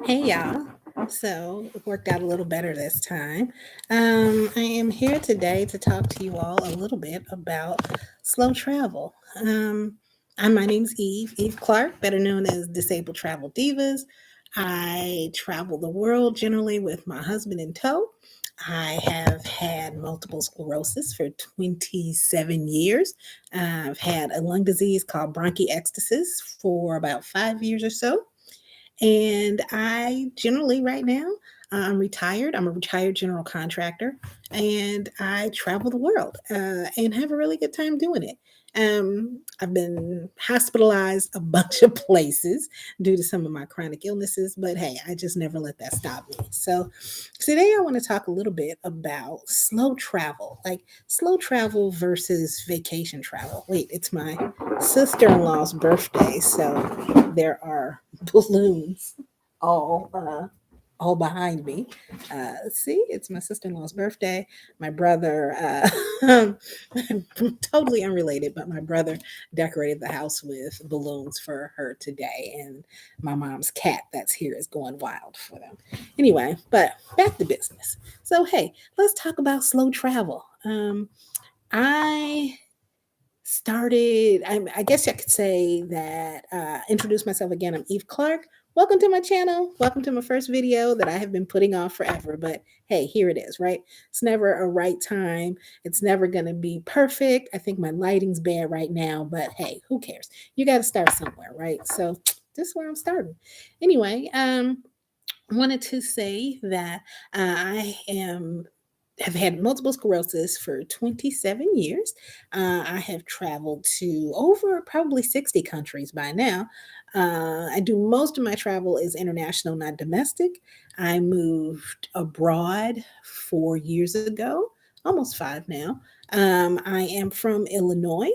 Hey y'all. So it worked out a little better this time. I am here today to talk to you all a little bit about slow travel. My name's Eve Clark, better known as Disabled Travel Divas. I travel the world generally with my husband in tow. I have had multiple sclerosis for 27 years. I've had a lung disease called bronchiectasis for about 5 years or so. And I generally, right now, I'm retired. I'm a retired general contractor, and I travel the world and have a really good time doing it. I've been hospitalized a bunch of places due to some of my chronic illnesses, but hey, I just never let that stop me. So, today I want to talk a little bit about slow travel, like slow travel versus vacation travel. Wait, it's my sister in law's birthday, so there are balloons all all behind me. See, it's my sister in law's birthday. My brother, totally unrelated, but my brother decorated the house with balloons for her today, and my mom's cat that's here is going wild for them. Anyway, but back to business. So, hey, let's talk about slow travel. I I guess I could say that, introduce myself again. I'm Eve Clark. Welcome to my channel. Welcome to my first video that I have been putting off forever. But hey, here it is, right? It's never a right time. It's never going to be perfect. I think my lighting's bad right now, but hey, who cares? You got to start somewhere, right? So this is where I'm starting. Anyway, wanted to say that I am have had multiple sclerosis for 27 years. I have traveled to over probably 60 countries by now. I do most of my travel is international, not domestic. I moved abroad 4 years ago, almost five now. I am from Illinois.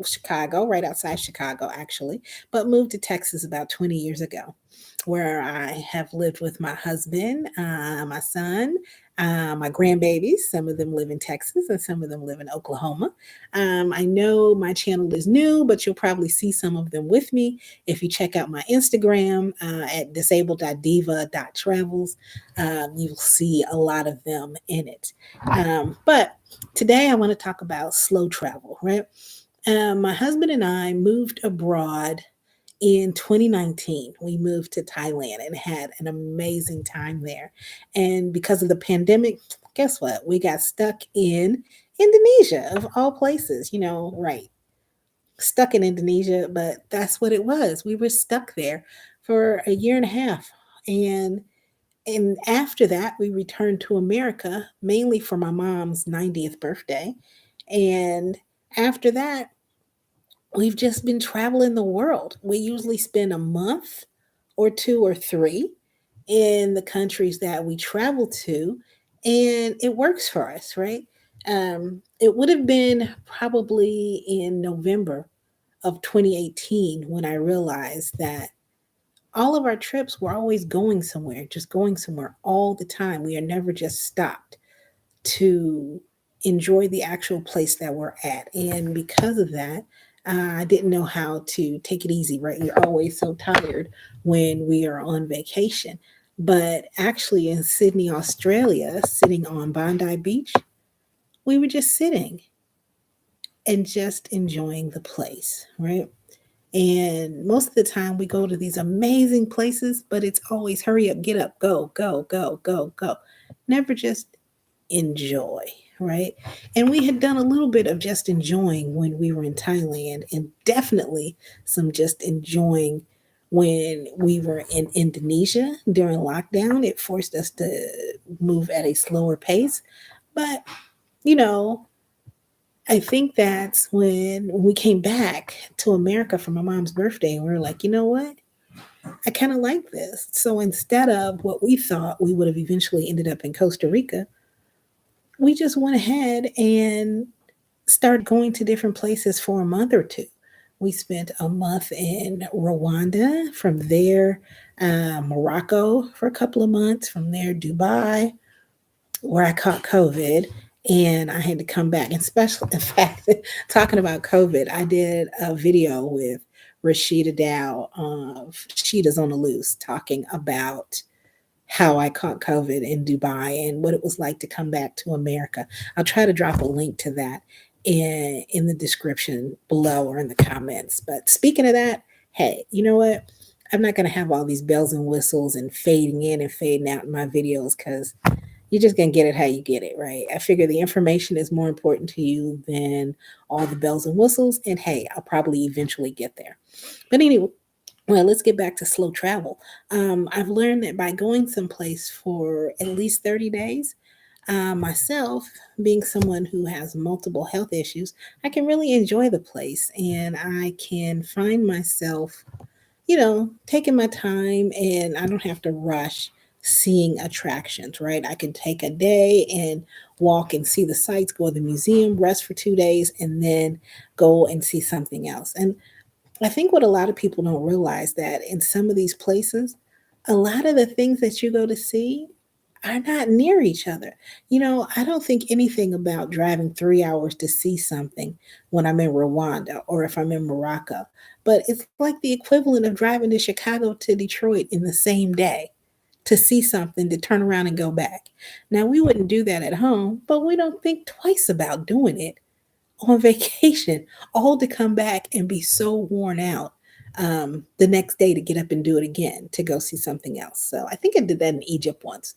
Chicago, right outside Chicago, actually, but moved to Texas about 20 years ago, where I have lived with my husband, my son, my grandbabies. Some of them live in Texas and some of them live in Oklahoma. I know my channel is new, but you'll probably see some of them with me if you check out my Instagram at disabled.diva.travels. You'll see a lot of them in it. But today I want to talk about slow travel, right? My husband and I moved abroad in 2019. We moved to Thailand and had an amazing time there. And because of the pandemic, guess what? We got stuck in Indonesia, of all places, right? Stuck in Indonesia, but that's what it was. We were stuck there for a year and a half. And after that, we returned to America mainly for my mom's 90th birthday. And after that, we've just been traveling the world. We usually spend a month or two or three in the countries that we travel to, and it works for us, right? It would have been probably in November of 2018 when I realized that all of our trips were always going somewhere, just going somewhere all the time. We are never just stopped to enjoy the actual place that we're at. And because of that, I didn't know how to take it easy, right? We're always so tired when we are on vacation. But actually, in Sydney, Australia, sitting on Bondi Beach, we were just sitting and just enjoying the place, right? And most of the time, we go to these amazing places, but it's always hurry up, get up, go, go, go, go, go. Never just enjoy, right? And we had done a little bit of just enjoying when we were in Thailand, and definitely some just enjoying when we were in Indonesia during lockdown. It forced us to move at a slower pace. But, you know, I think that's when we came back to America for my mom's birthday, and we were like, you know what? I kind of like this. So instead of what we thought we would have eventually ended up in Costa Rica, we just went ahead and started going to different places for a month or two. We spent a month in Rwanda, from there, Morocco for a couple of months, from there, Dubai, where I caught COVID and I had to come back. And especially, in fact, talking about COVID, I did a video with Rashida Dow of Sheeta's on the Loose talking about how I caught COVID in Dubai and what it was like to come back to America. I'll try to drop a link to that in the description below or in the comments. But speaking of that, hey, you know what? I'm not going to have all these bells and whistles and fading in and fading out in my videos because you're just going to get it how you get it, right? I figure the information is more important to you than all the bells and whistles. And hey, I'll probably eventually get there. But anyway, well, let's get back to slow travel. I've learned that by going someplace for at least 30 days, myself, being someone who has multiple health issues, I can really enjoy the place and I can find myself, taking my time and I don't have to rush seeing attractions, right? I can take a day and walk and see the sights, go to the museum, rest for 2 days, and then go and see something else. And I think what a lot of people don't realize that in some of these places, a lot of the things that you go to see are not near each other. I don't think anything about driving 3 hours to see something when I'm in Rwanda or if I'm in Morocco, but it's like the equivalent of driving to Chicago to Detroit in the same day to see something to turn around and go back. Now, we wouldn't do that at home, but we don't think twice about doing it on vacation, all to come back and be so worn out the next day to get up and do it again to go see something else. So I think I did that in Egypt once.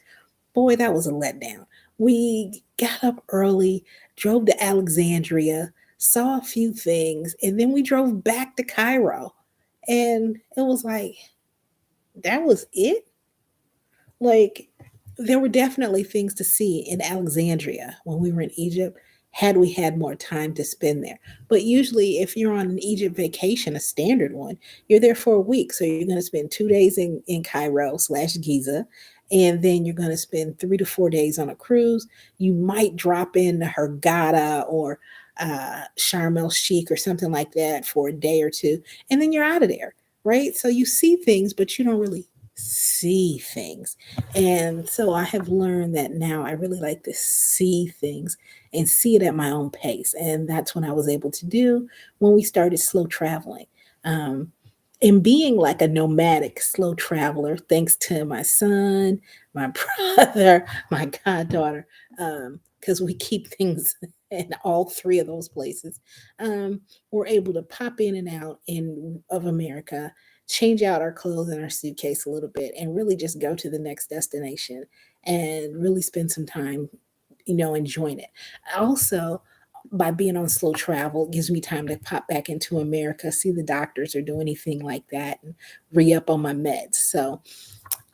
Boy, that was a letdown. We got up early, drove to Alexandria, saw a few things, and then we drove back to Cairo. And it was like, that was it? Like, there were definitely things to see in Alexandria when we were in Egypt, had we had more time to spend there. But usually, if you're on an Egypt vacation, a standard one, you're there for a week. So you're going to spend 2 days in Cairo slash Giza, and then you're going to spend 3 to 4 days on a cruise. You might drop in Hurghada or Sharm el Sheikh or something like that for a day or two, and then you're out of there, right? So you see things, but you don't really see things. And so I have learned that now I really like to see things and see it at my own pace. And that's when I was able to do when we started slow traveling. Um, and being like a nomadic slow traveler, thanks to my son, my brother, my goddaughter, because we keep things in all three of those places, um, we're able to pop in and out of America, change out our clothes and our suitcase a little bit, and really just go to the next destination and really spend some time, enjoying it. Also, by being on slow travel, it gives me time to pop back into America, see the doctors or do anything like that, and re up on my meds. So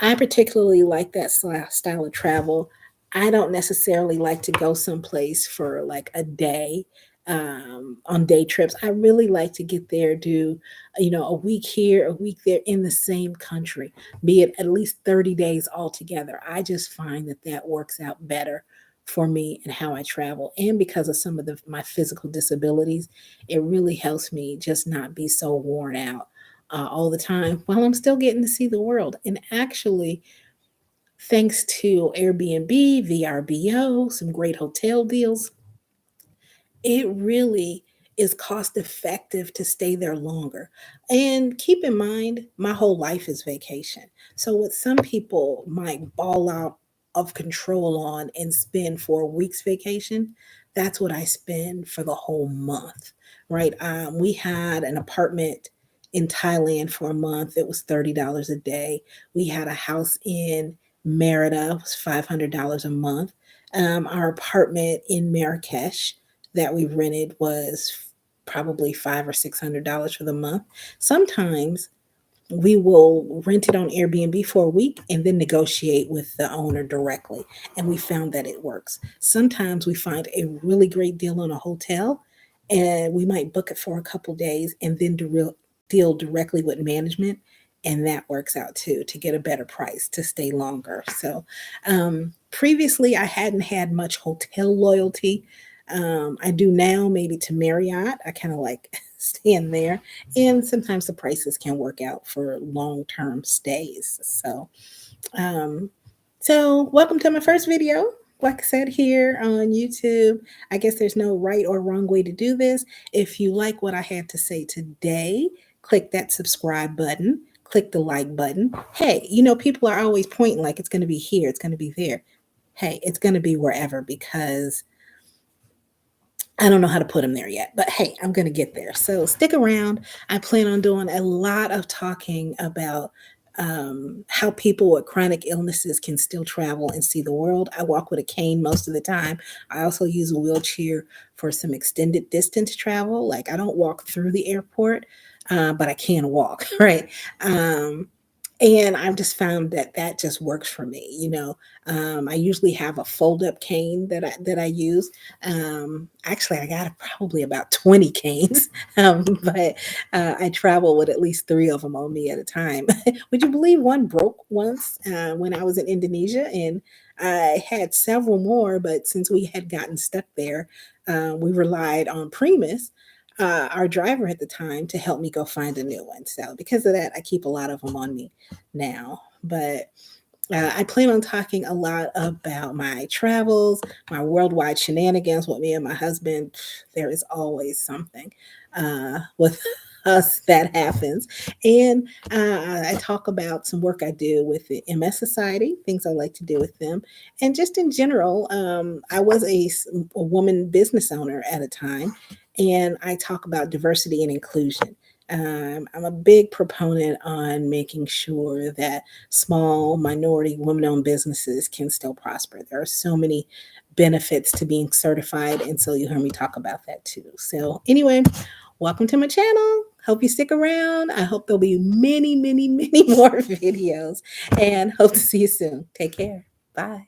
I particularly like that style of travel. I don't necessarily like to go someplace for like a day on day trips. I really like to get there, do, a week here, a week there in the same country, be it at least 30 days altogether. I just find that that works out better for me and how I travel. And because of some of my physical disabilities, it really helps me just not be so worn out all the time while I'm still getting to see the world. And actually, thanks to Airbnb, VRBO, some great hotel deals, it really is cost effective to stay there longer. And keep in mind, my whole life is vacation. So, what some people might ball out of control on and spend for a week's vacation, that's what I spend for the whole month, right? We had an apartment in Thailand for a month, it was $30 a day. We had a house in Merida, it was $500 a month. Our apartment in Marrakesh that we rented was probably $500 or $600 for the month. Sometimes we will rent it on Airbnb for a week and then negotiate with the owner directly. And we found that it works. Sometimes we find a really great deal on a hotel and we might book it for a couple days and then deal directly with management. And that works out too to get a better price to stay longer. So, previously, I hadn't had much hotel loyalty. I do now, maybe to Marriott. I kind of like staying there, and sometimes the prices can work out for long-term stays. Um, so welcome to my first video. Like I said, here on YouTube, I guess there's no right or wrong way to do this. If you like what I had to say today, click that subscribe button, click the like button. Hey, people are always pointing like it's going to be here, it's going to be there. Hey, it's going to be wherever because I don't know how to put them there yet, but hey, I'm going to get there. So stick around. I plan on doing a lot of talking about how people with chronic illnesses can still travel and see the world. I walk with a cane most of the time. I also use a wheelchair for some extended distance travel. Like I don't walk through the airport, but I can walk, right? Um, and I've just found that that just works for me. I usually have a fold up cane that I use. Actually, I got probably about 20 canes, but I travel with at least three of them on me at a time. Would you believe one broke once when I was in Indonesia? And I had several more, but since we had gotten stuck there, we relied on Primus. Our driver at the time to help me go find a new one. So, because of that, I keep a lot of them on me now. But I plan on talking a lot about my travels, my worldwide shenanigans with me and my husband. There is always something with us that happens. And I talk about some work I do with the MS Society, things I like to do with them. And just in general, I was a woman business owner at a time, and I talk about diversity and inclusion. I'm a big proponent on making sure that small minority women-owned businesses can still prosper. There are so many benefits to being certified, and so you hear me talk about that too. So anyway, welcome to my channel. Hope you stick around. I hope there'll be many, many, many more videos, and hope to see you soon. Take care. Bye.